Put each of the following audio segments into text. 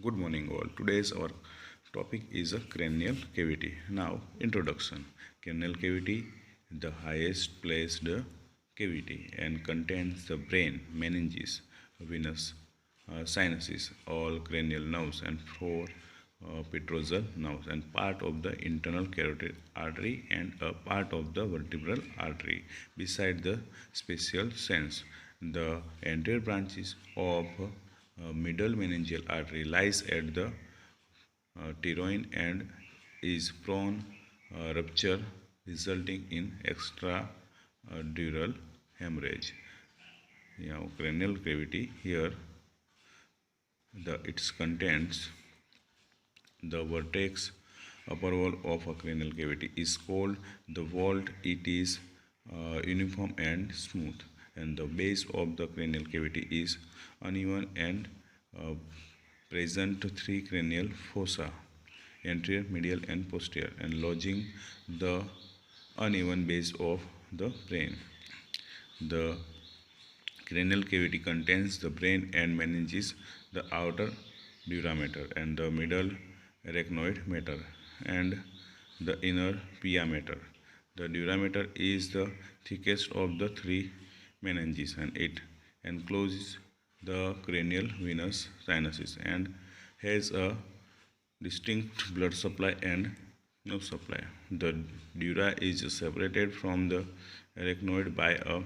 Good morning, all. Today's our topic is a cranial cavity. Now, introduction. Cranial cavity, the highest placed cavity, and contains the brain, meninges, venous, sinuses, all cranial nerves, and four petrosal nerves, and part of the internal carotid artery and a part of the vertebral artery. Beside the special sense, the anterior branches of middle meningeal artery lies at the Tyroine and is prone rupture resulting in extradural hemorrhage. Cranial cavity here the its contents the vertex upper wall of a cranial cavity is called the vault. It is uniform and smooth, and the base of the cranial cavity is uneven and uh, present three cranial fossa, anterior, medial, and posterior, and lodging the uneven base of the brain. The cranial cavity contains the brain and meninges, the outer dura mater, and the middle arachnoid mater, and the inner pia mater. The dura mater is the thickest of the three meninges, and it encloses the cranial venous sinuses and has a distinct blood supply and nerve supply. The dura is separated from the arachnoid by a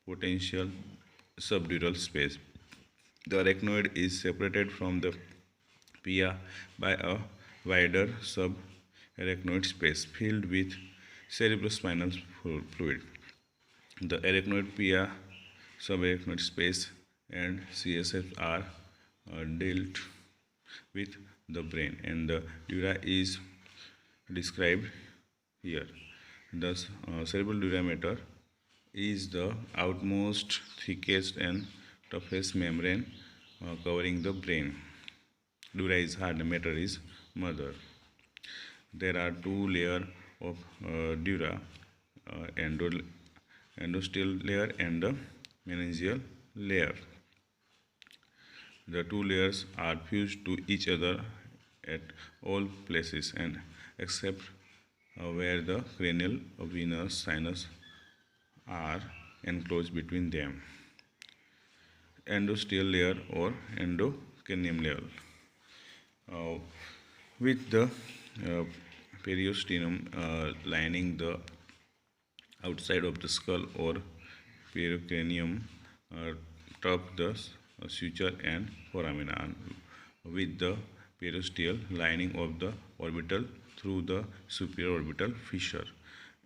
potential subdural space. The arachnoid is separated from the pia by a wider subarachnoid space filled with cerebrospinal fluid. The arachnoid pia, subarachnoid space, and CSF are dealt with the brain, and the dura is described here. The cerebral dura mater is the outmost, thickest, and toughest membrane covering the brain. Dura is hard, matter is mother. There are two layers of dura, endosteal layer and the meningeal layer. The two layers are fused to each other at all places and except where the cranial venous sinus are enclosed between them. Endosteal layer or endocranium layer. With the periosteum lining the outside of the skull or pericranium, top the suture and foramina, with the periosteal lining of the orbital through the superior orbital fissure.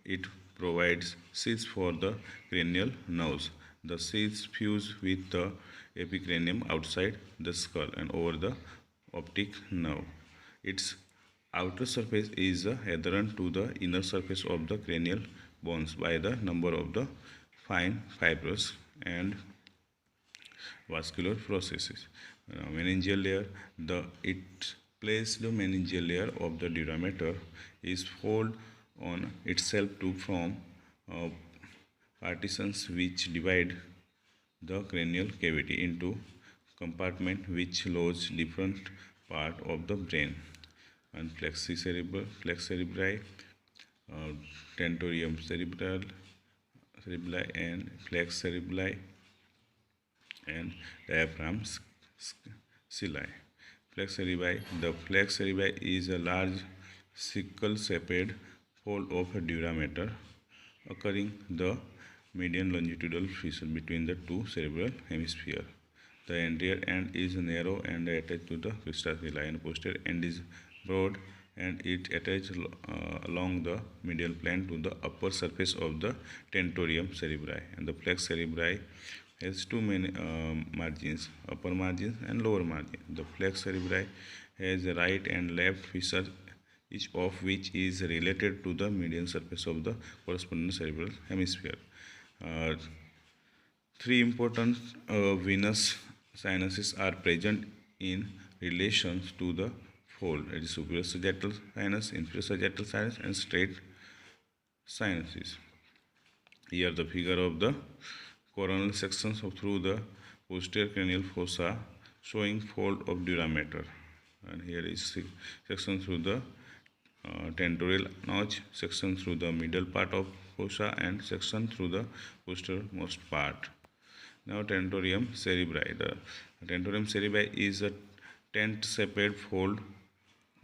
It provides seats for the cranial nerves. The seats fuse with the epicranium outside the skull and over the optic nerve. Its outer surface is adherent to the inner surface of the cranial bones by the number of the fine fibrous and vascular processes. Meningeal layer, it placed the meningeal layer of the dura mater is fold on itself to form partitions which divide the cranial cavity into compartment which lodge different part of the brain, and flexi cerebri, tentorium cerebri, and flex cerebri, and diaphragm cilia. Flex cerebri. The flex cerebri is a large sickle-shaped fold of a dura mater occurring the median longitudinal fissure between the two cerebral hemispheres. The anterior end is narrow and attached to the crista cilia, and posterior end is broad and it attaches along the medial plane to the upper surface of the tentorium cerebri. And the flex cerebri has two main margins, upper margins and lower margin. The flex cerebri has a right and left fissure, each of which is related to the median surface of the corresponding cerebral hemisphere. Three important venous sinuses are present in relation to the fold. It is superior sagittal sinus, inferior sagittal sinus, and straight sinuses. Here the figure of the coronal sections through the posterior cranial fossa showing fold of dura mater. And here is section through the tentorial notch, section through the middle part of fossa, and section through the posteriormost part. Now tentorium cerebri. The tentorium cerebri is a tent-shaped fold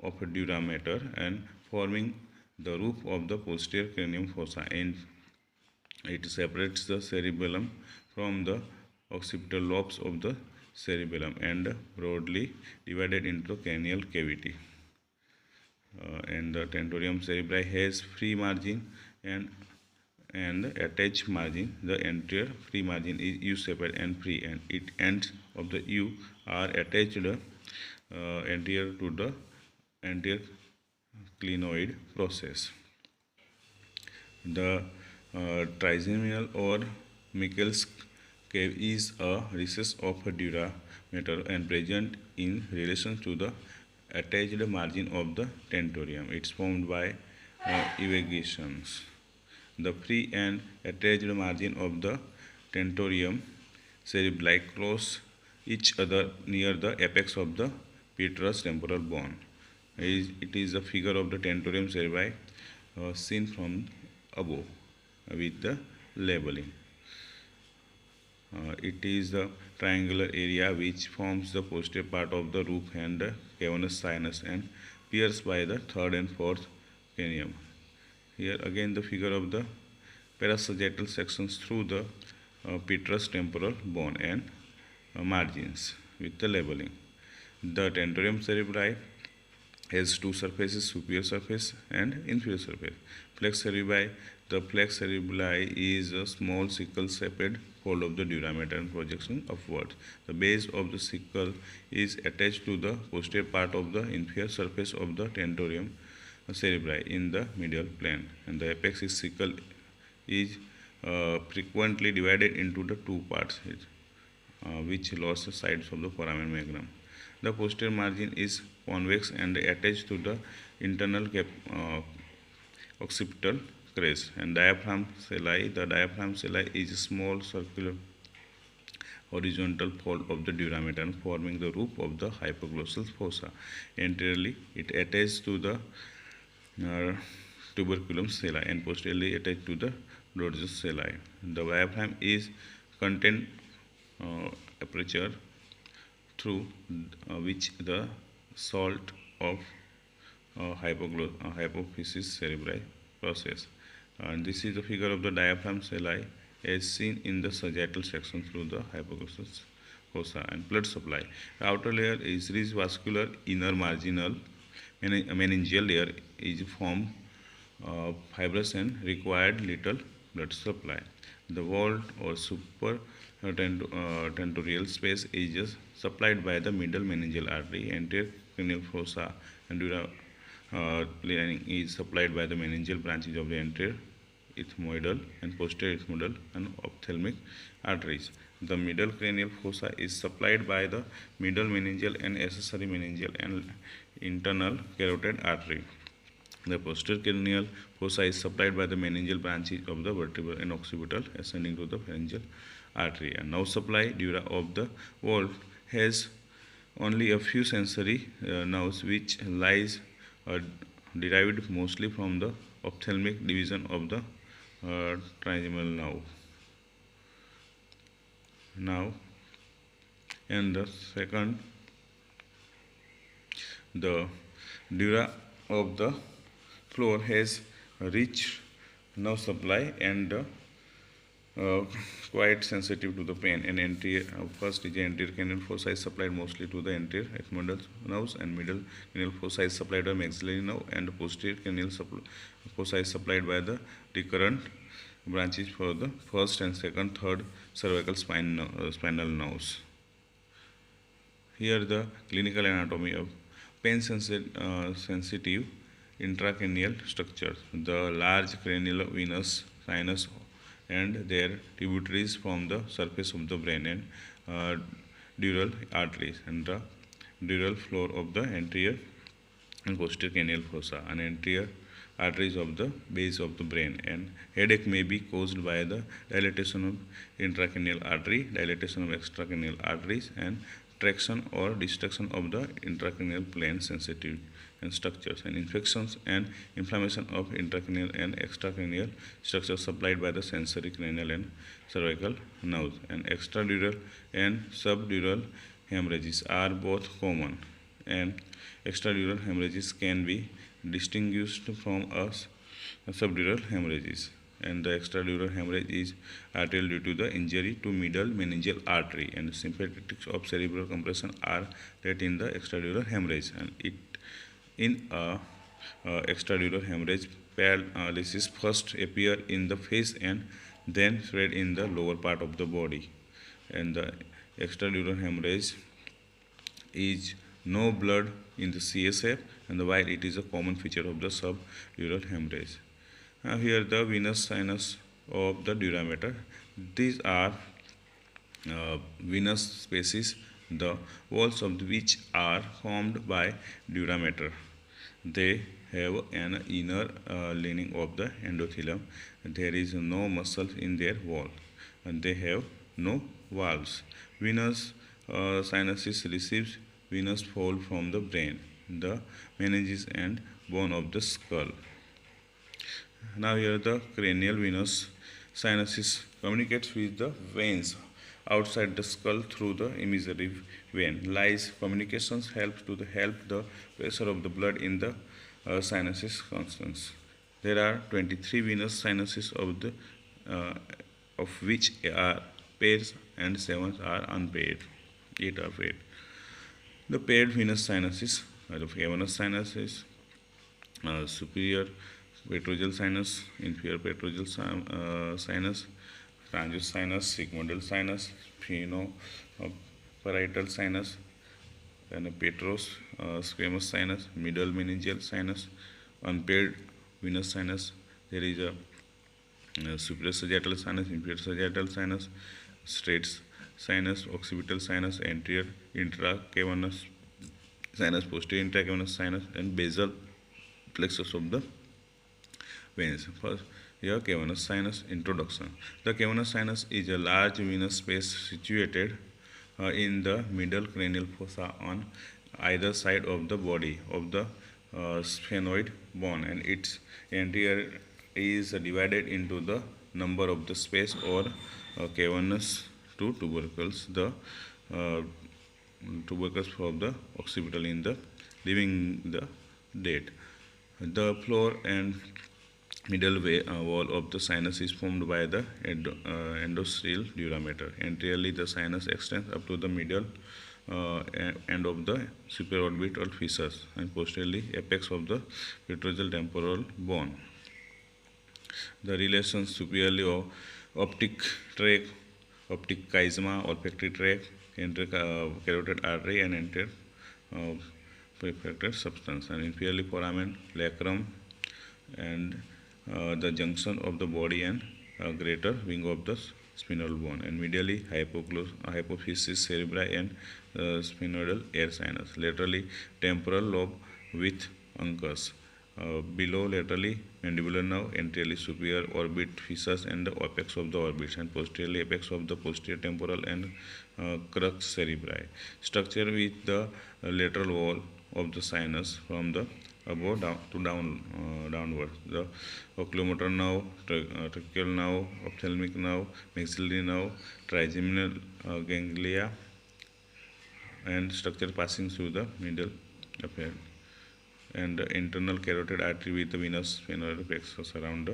of a dura mater and forming the roof of the posterior cranium fossa, and it separates the cerebellum from the occipital lobes of the cerebellum and broadly divided into cranial cavity. And the tentorium cerebri has free margin and attached margin. The anterior free margin is U-shaped and free, and its ends of the U are attached anterior to the anterior clinoid process. The trigeminal or Michel's cave is a recess of a dura mater and present in relation to the attached margin of the tentorium. It's formed by evacuations. The free and attached margin of the tentorium cerebri close each other near the apex of the petrous temporal bone. It is a figure of the tentorium cerebri seen from above with the labeling. It is the triangular area which forms the posterior part of the roof and the cavernous sinus and pierced by the third and fourth cranium. Here again the figure of the parasagittal sections through the petrous temporal bone and margins with the labeling. The tentorium cerebri has two surfaces, superior surface and inferior surface. Flex cerebri. The flex cerebri is a small sickle-shaped fold of the dura mater and projection upwards. The base of the sickle is attached to the posterior part of the inferior surface of the tentorium cerebri in the medial plane, and the apex is sickle is frequently divided into the two parts, which lost the sides of the foramen magnum. The posterior margin is convex and attached to the internal occipital crest and diaphragm celli. The diaphragm celli is a small circular horizontal fold of the dura mater forming the roof of the hypoglossal fossa. Anteriorly, it attaches to the tuberculum celli and posteriorly attached to the Rhodes celli. The diaphragm is contained aperture through which the salt of hypophysis cerebri process. And this is the figure of the diaphragm celli as seen in the sagittal section through the hypoglossal fossa and blood supply. The outer layer is rich vascular, inner marginal meningeal layer is formed fibrous and required little blood supply. The vault or super tentorial space is supplied by the middle meningeal artery. Anterior cranial fossa and dura lining is supplied by the meningeal branches of the anterior ethmoidal and posterior ethmoidal and ophthalmic arteries. The middle cranial fossa is supplied by the middle meningeal and accessory meningeal and internal carotid artery. The posterior cranial fossa is supplied by the meningeal branches of the vertebral and occipital ascending to the pharyngeal artery. And now supply dura of the vault has only a few sensory nerves which lies derived mostly from the ophthalmic division of the trigeminal nerve. Now, and the second, the dura of the floor has a rich nerve supply and quite sensitive to the pain. And first is the anterior cranial fossa is supplied mostly to the anterior ethmoidal nerves, and middle cranial fossa is supplied by maxillary nerve, and the posterior cranial fossa is supplied by the recurrent branches for the first and second, third cervical spinal nerves. Here the clinical anatomy of pain sensitive intracranial structures. The large cranial venous sinus and their tributaries from the surface of the brain and dural arteries and the dural floor of the anterior and posterior cranial fossa and anterior arteries of the base of the brain. And headache may be caused by the dilatation of intracranial artery, dilatation of extracranial arteries, and traction or destruction of the intracranial plane sensitive and structures, and infections and inflammation of intracranial and extracranial structures supplied by the sensory cranial and cervical nerves, and extradural and subdural hemorrhages are both common, and extradural hemorrhages can be distinguished from subdural hemorrhages, and the extradural hemorrhage is arterial due to the injury to middle meningeal artery, and symptoms of cerebral compression are that in the extradural hemorrhage, and it in a extradural hemorrhage paralysis first appear in the face and then spread in the lower part of the body, and the extradural hemorrhage is no blood in the CSF, and while it is a common feature of the subdural hemorrhage. Here the venous sinus of the dura mater. These are venous spaces, the walls of which are formed by dura mater. They have an inner lining of the endothelium. There is no muscle in their wall, and they have no valves. Venous sinuses receives venous flow from the brain, the meninges and bone of the skull. Now here the cranial venous sinuses communicates with the veins outside the skull through the imaginary vein. Lies communications help the pressure of the blood in the sinuses constants. There are 23 venous sinuses of which are pairs and 7 are unpaired. 8 are paired. The paired venous sinuses are the cavernous sinuses, superior petrogel sinus, inferior petrogel sinus, transverse sinus, sigmoidal sinus, phenoparietal sinus, then a petros squamous sinus, middle meningeal sinus, unpaired venous sinus. There is a superior sagittal sinus, inferior sagittal sinus, straight sinus, occipital sinus, anterior intracavernous sinus, posterior intracavernous sinus, and basal plexus of the veins. First, here cavernous sinus introduction. The cavernous sinus is a large venous space situated in the middle cranial fossa on either side of the body of the sphenoid bone, and its anterior is divided into the number of the space or cavernous two tubercles. The tubercles of the occipital in the leaving the date. The floor and middle wall of the sinus is formed by the endothelial dura mater. Anteriorly, the sinus extends up to the middle end of the supraorbital fissures, and posteriorly apex of the petrogel temporal bone. The relations superiorly of optic tract, optic chiasma, olfactory tract, anterior carotid artery, and anterior prefrontal substance, and inferiorly foramen, lacrum, and the junction of the body and greater wing of the spinal bone, and medially hypophysis cerebri and sphenoidal air sinus. Laterally temporal lobe with uncus. Below laterally mandibular nerve, anteriorly superior orbit fissures and the apex of the orbits, and posteriorly apex of the posterior temporal and crux cerebri. Structure with the lateral wall of the sinus from the above down to downward. The oculomotor nerve, tracheal nerve, ophthalmic nerve, maxillary nerve, trigeminal ganglia, and structure passing through the middle affair, and the internal carotid artery with the venous sphenoid plexus around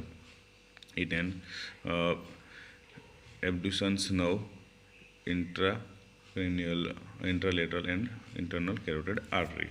it, and abducens nerve, intracranial, intralateral, and internal carotid artery.